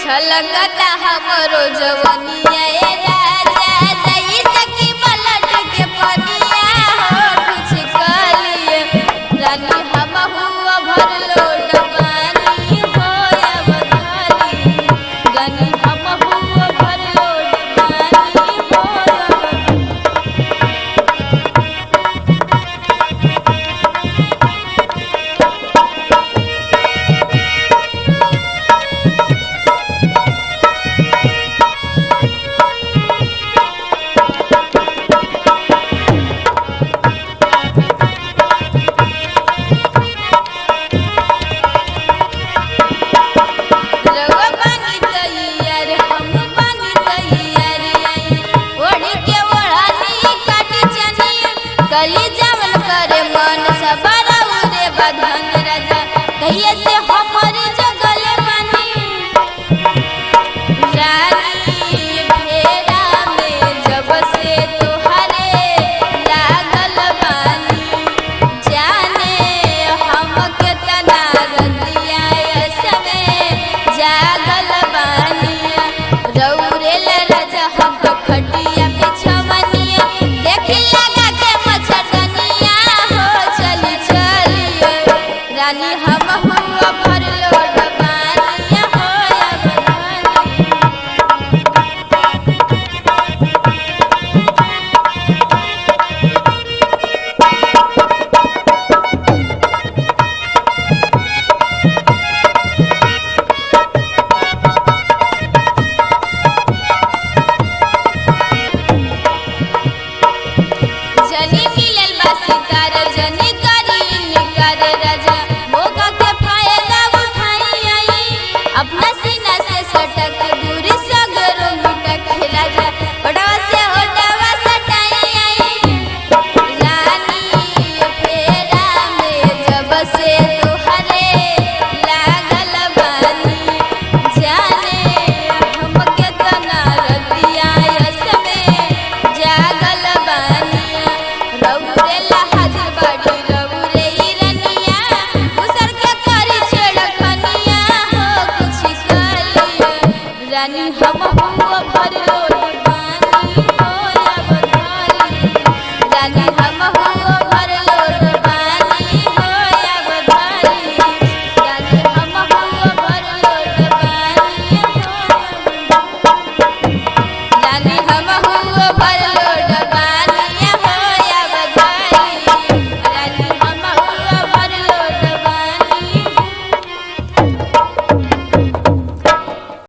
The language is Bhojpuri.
छलकता हमरो जवनिया ए राजा जई सखी पलट के पनिया हो कुछ कलिए रानी हमहु भरलो डबानी हो अवधानी रानी हमहु भरलो डबानी हो कली जावन करे मन सबरा उरे बधन राजा कहिए से हमर जगल बानी रानी फेरा में जब से तोहरे लागल बानी जाने हम के तना रतिया समय जागल बानी रौरेल राजा हम खटिया बिछवनिया देखी लगा के रानी हमहु भरलो डबानिया हो अवधानी जनी मिलल बा सितारा जनी करी निकर राजा अपना सीना से सटक दूर सगरो मिटक राजा बड़वा से होटवा सटाई आई रानी फेरा में जब से तोहरे लागल बानी जाने हम के तना रतिया समय जागल बानी रौरेला हाजिर बाड़ी रौरे रनिया उसर के करी छेड़खनिया रानी हमहु भरलो